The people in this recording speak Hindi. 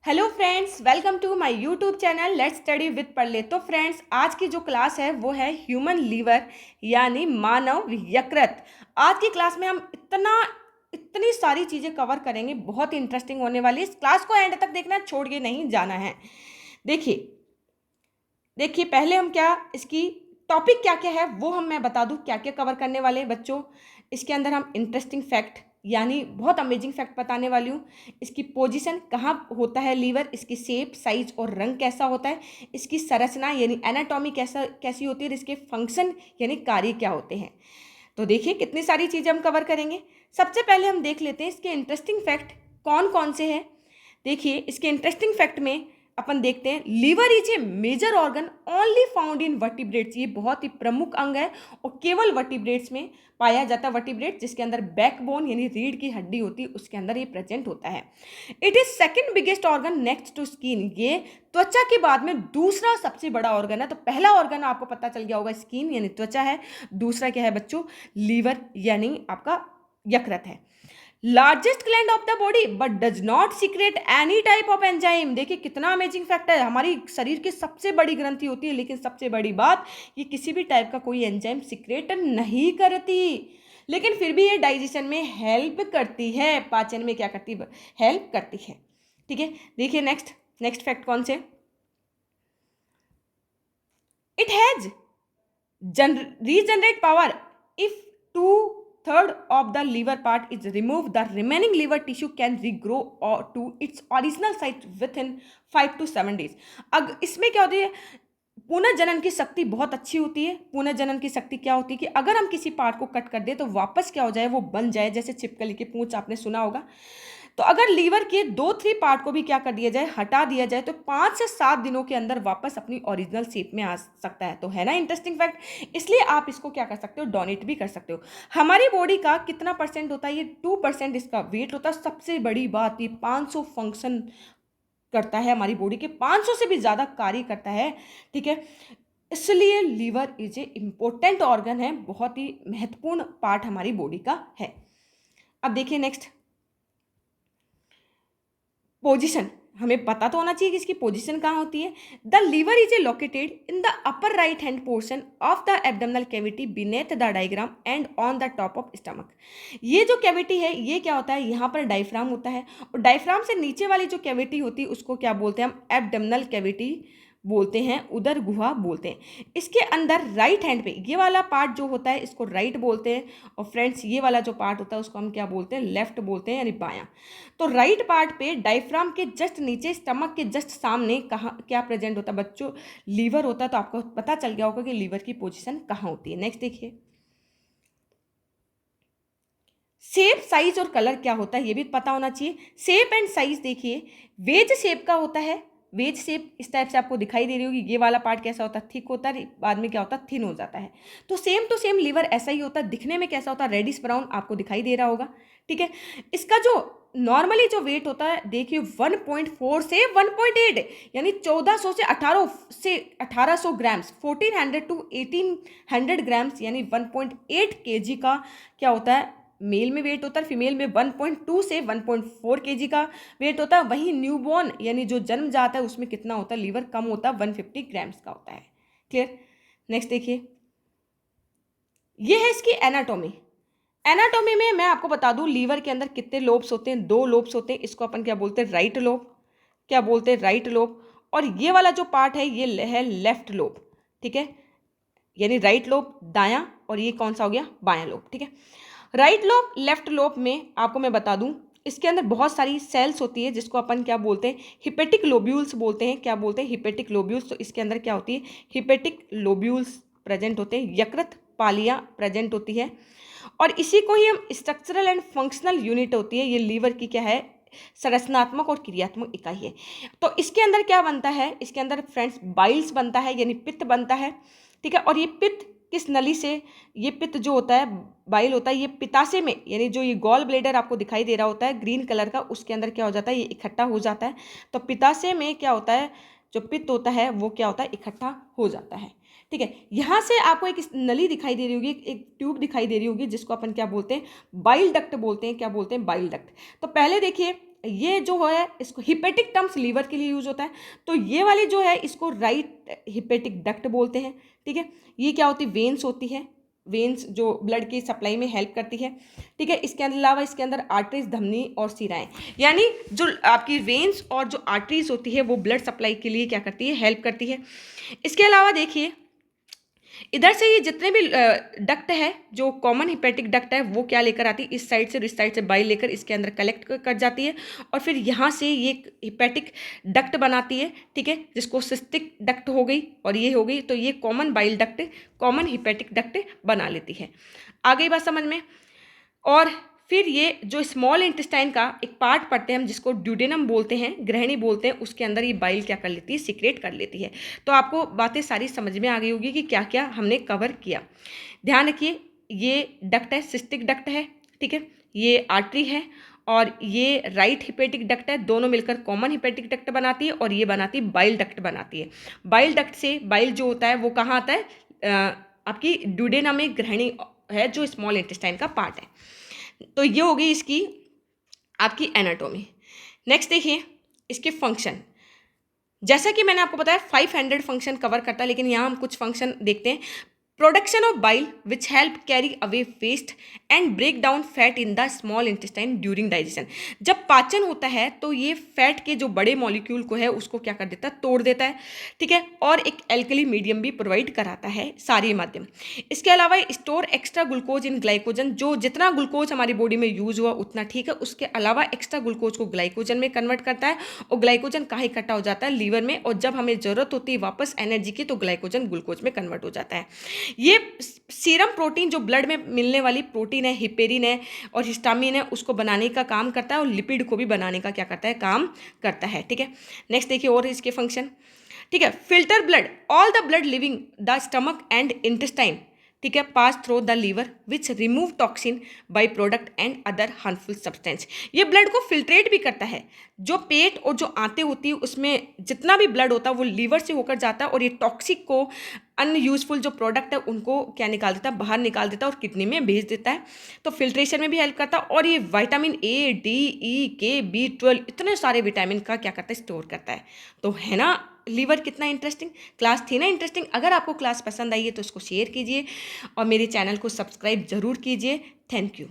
Hello friends, welcome to my YouTube channel let's study with Padhle. तो फ्रेंड्स, आज की जो क्लास है वो है ह्यूमन लीवर यानी मानव यकृत। आज की क्लास में हम इतनी सारी चीज़ें कवर करेंगे, बहुत ही इंटरेस्टिंग होने वाली है। इस क्लास को एंड तक देखना, छोड़ के नहीं जाना है। देखिए देखिए पहले हम क्या इसकी टॉपिक क्या क्या है वो मैं बता दूं, क्या क्या कवर करने वाले हैं बच्चों। इसके अंदर हम इंटरेस्टिंग फैक्ट यानी बहुत अमेजिंग फैक्ट बताने वाली हूँ। इसकी पोजीशन कहाँ होता है लीवर, इसकी शेप, साइज और रंग कैसा होता है, इसकी संरचना यानी एनाटॉमी कैसी होती है और इसके फंक्शन यानी कार्य क्या होते हैं। तो देखिए कितनी सारी चीज़ें हम कवर करेंगे। सबसे पहले हम देख लेते हैं इसके इंटरेस्टिंग फैक्ट कौन कौन से हैं। देखिए इसके इंटरेस्टिंग फैक्ट में अपन देखते हैं, liver is a major organ only found in vertebrates. ये बहुत ही प्रमुख अंग है और केवल वर्टिब्रेट्स में पाया जाता है। वर्टिब्रेट जिसके अंदर बैकबोन यानी रीढ़ की हड्डी होती है, उसके अंदर ये प्रेजेंट होता है। It is second biggest organ next to skin. ये त्वचा के बाद में दूसरा सबसे बड़ा ऑर्गन है। तो पहला ऑर्गन आपको पता चल गया होगा, स्किन यानी त्वचा है। दूसरा क्या है बच्चों, लीवर यानी आपका यकृत है। Largest gland of the body but does not secret any type of enzyme. देखिए कितना अमेजिंग फैक्ट है। हमारी शरीर की सबसे बड़ी ग्रंथि होती है, लेकिन सबसे बड़ी बात ये किसी भी टाइप का कोई एंजाइम सीक्रेट नहीं करती, लेकिन फिर भी ये डाइजेशन में हेल्प करती है, पाचन में क्या करती है, हेल्प करती है। ठीक है, देखिए नेक्स्ट नेक्स्ट फैक्ट कौन से, it has regenerate power if 2/3 of the liver part is removed, the remaining liver tissue can regrow or to its original site within 5 to 7 days। अब इसमें क्या होती है, पुनर्जनन की शक्ति बहुत अच्छी होती है। पुनर्जनन की शक्ति क्या होती है कि अगर हम किसी पार्ट को कट कर दे तो वापस क्या हो जाए, वो बन जाए। जैसे छिपकली की पूंछ आपने सुना होगा। तो अगर लीवर के 2-3 पार्ट को भी क्या कर दिया जाए, हटा दिया जाए, तो 5 से 7 दिनों के अंदर वापस अपनी ओरिजिनल शेप में आ सकता है। तो है ना इंटरेस्टिंग फैक्ट। इसलिए आप इसको क्या कर सकते हो, डोनेट भी कर सकते हो। हमारी बॉडी का कितना परसेंट होता है, ये 2% इसका वेट होता है। सबसे बड़ी बात, ये 500 फंक्शन करता है, हमारी बॉडी के 500 से भी ज़्यादा कार्य करता है। ठीक है, इसलिए liver is a important organ है, बहुत ही महत्वपूर्ण पार्ट हमारी बॉडी का है। अब देखिए नेक्स्ट पोजीशन, हमें पता तो होना चाहिए कि इसकी पोजीशन कहाँ होती है। The liver is a located in the upper right hand portion of the abdominal cavity beneath the diaphragm and on the top of stomach. ये जो कैविटी है ये क्या होता है, यहाँ पर डायफ्राम होता है और डायफ्राम से नीचे वाली जो कैविटी होती है उसको क्या बोलते हैं हम, एब्डोमिनल कैविटी बोलते हैं, उदर गुहा बोलते हैं। इसके अंदर राइट हैंड पे ये वाला पार्ट जो होता है इसको राइट बोलते हैं, और फ्रेंड्स ये वाला जो पार्ट होता है उसको हम क्या बोलते हैं, लेफ्ट बोलते हैं यानी बायां। तो राइट पार्ट पे डायफ्राम के जस्ट नीचे, स्टमक के जस्ट सामने कहाँ क्या प्रेजेंट होता है बच्चों, लीवर होता है। तो आपको पता चल गया होगा कि लीवर की पोजीशन कहाँ होती है। नेक्स्ट देखिए, शेप, साइज और कलर क्या होता है ये भी पता होना चाहिए। शेप एंड साइज देखिए, वेज शेप का होता है। वेज शेप इस टाइप से आपको दिखाई दे रही होगी। ये वाला पार्ट कैसा होता है, थिक होता है, बाद में क्या होता है, थिन हो जाता है। तो सेम टू सेम लीवर ऐसा ही होता है। दिखने में कैसा होता है, रेडिश ब्राउन आपको दिखाई दे रहा होगा। ठीक है, इसका जो नॉर्मली जो वेट होता है देखिए 1.4 से 1.8 यानी 1400 से 1800 ग्राम्स, 1400 to 1800 ग्राम्स यानी 1.8 केजी का क्या होता है, मेल में वेट होता है। फीमेल में 1.2 से 1.4 केजी का वेट होता है। वहीं न्यूबॉर्न यानी जो जन्म जाता है उसमें कितना होता है, लीवर कम होता है, 150 ग्राम्स का होता है। क्लियर। नेक्स्ट देखिए, ये है इसकी एनाटॉमी। एनाटॉमी में मैं आपको बता दूं, लीवर के अंदर कितने लोब्स होते हैं, 2 लोब्स होते हैं। इसको अपन क्या बोलते हैं, राइट लोब, क्या बोलते हैं, राइट लोब। और ये वाला जो पार्ट है ये है लेफ्ट लोब। ठीक है, यानी राइट लोब दायां, और ये कौन सा हो गया, बायां लोब। ठीक है, राइट लोब लेफ्ट लोब में आपको मैं बता दूं, इसके अंदर बहुत सारी सेल्स होती है जिसको अपन क्या बोलते हैं, हिपेटिक लोब्यूल्स बोलते हैं। क्या बोलते हैं, हिपेटिक लोब्यूल्स। तो इसके अंदर क्या होती है, हिपेटिक लोब्यूल्स प्रेजेंट होते हैं। यकृत पालियाँ प्रेजेंट होती है, और इसी को ही हम स्ट्रक्चरल एंड फंक्शनल यूनिट होती है। ये लीवर की क्या है, संरचनात्मक और क्रियात्मक इकाई है। तो इसके अंदर क्या बनता है, इसके अंदर फ्रेंड्स बाइल्स बनता है यानी पित्त बनता है। ठीक है, और ये पित्त किस नली से, ये पित्त जो होता है, बाइल होता है, ये पित्ताशय में यानी जो ये गॉल ब्लेडर आपको दिखाई दे रहा होता है ग्रीन कलर का, उसके अंदर क्या हो जाता है, ये इकट्ठा हो जाता है। तो पित्ताशय में क्या होता है, जो पित्त होता है वो क्या होता है, इकट्ठा हो जाता है। ठीक है, यहाँ से आपको एक नली दिखाई दे रही होगी, एक ट्यूब दिखाई दे रही होगी जिसको अपन क्या बोलते हैं, बाइल डक्ट बोलते हैं। क्या बोलते हैं, बाइल डक्ट। तो पहले देखिए ये जो है इसको हिपेटिक टर्म्स लीवर के लिए यूज होता है, तो ये वाली जो है इसको राइट हिपेटिक डक्ट बोलते हैं। ठीक है, ये क्या होती है, वेन्स होती है, वेन्स जो ब्लड की सप्लाई में हेल्प करती है। ठीक है, इसके अलावा इसके अंदर आर्टरीज, धमनी और सिराएं, यानी जो आपकी वेन्स और जो आर्टरीज होती है वो ब्लड सप्लाई के लिए क्या करती है, हेल्प करती है। इसके अलावा देखिए इधर से ये जितने भी डक्ट है, जो कॉमन हिपेटिक डक्ट है वो क्या लेकर आती है, इस साइड से और इस साइड से बाइल लेकर इसके अंदर कलेक्ट कर जाती है, और फिर यहाँ से ये हिपेटिक डक्ट बनाती है। ठीक है, जिसको सिस्टिक डक्ट हो गई और ये हो गई, तो ये common bile duct, common hepatic duct बना लेती है। आ गई बात समझ में। और फिर ये जो स्मॉल इंटेस्टाइन का एक पार्ट पढ़ते हैं हम, जिसको ड्यूडेनम बोलते हैं, ग्रहणी बोलते हैं, उसके अंदर ये बाइल क्या कर लेती है, सीक्रेट कर लेती है। तो आपको बातें सारी समझ में आ गई होगी कि क्या क्या हमने कवर किया। ध्यान रखिए, ये डक्ट है, सिस्टिक डक्ट है। ठीक है, ये आर्टरी है और ये राइट हिपेटिक डक्ट है, दोनों मिलकर कॉमन हिपेटिक डक्ट बनाती है, और ये बनाती है बाइल डक्ट बनाती है। बाइल डक्ट से बाइल जो होता है वो कहाँ आता है, आपकी ड्यूडेनम में ग्रहणी है, जो स्मॉल इंटेस्टाइन का पार्ट है। तो ये होगी इसकी आपकी एनाटॉमी। नेक्स्ट देखिए इसके फंक्शन। जैसा कि मैंने आपको बताया 500 फंक्शन कवर करता है, लेकिन यहाँ हम कुछ फंक्शन देखते हैं। Production of bile which help carry away waste and break down fat in the small intestine during digestion. जब पाचन होता है तो ये फैट के जो बड़े मॉलिक्यूल को है उसको क्या कर देता है, तोड़ देता है। ठीक है, और एक एल्कली मीडियम भी प्रोवाइड कराता है सारे माध्यम। इसके अलावा store extra glucose in glycogen, जो जितना ग्लूकोज हमारी बॉडी में यूज हुआ उतना ठीक है, उसके अलावा एक्स्ट्रा ग्लूकोज को ग्लाइकोजन में कन्वर्ट करता है, और ग्लाइकोजन कहाँ इकट्ठा हो जाता है, लीवर में, और जब हमें जरूरत होती है वापस एनर्जी की तो ग्लाइकोजन ग्लूकोज में कन्वर्ट हो जाता है। ये सीरम प्रोटीन, जो ब्लड में मिलने वाली प्रोटीन है, हिपेरिन है और हिस्टामिन है, उसको बनाने का काम करता है, और लिपिड को भी बनाने का क्या करता है, काम करता है। ठीक है, नेक्स्ट देखिए और इसके फंक्शन। ठीक है, filter blood, all the blood leaving the stomach and intestine, ठीक है, pass through the liver which remove toxin byproduct and other harmful substance. ये ब्लड को फिल्ट्रेट भी करता है। जो पेट और जो आंतें होती है उसमें जितना भी ब्लड होता है वो लीवर से होकर जाता है, और ये टॉक्सिक को, अनयूजफुल जो प्रोडक्ट है उनको क्या निकाल देता है, बाहर निकाल देता है और किडनी में भेज देता है। तो फिल्ट्रेशन में भी हेल्प करता है, और ये विटामिन ए, डी, ई, के, B12 इतने सारे विटामिन का क्या करता है, स्टोर करता है। तो है ना लीवर कितना इंटरेस्टिंग। क्लास थी ना इंटरेस्टिंग। अगर आपको क्लास पसंद आई है तो उसको शेयर कीजिए और मेरे चैनल को सब्सक्राइब जरूर कीजिए। Thank you.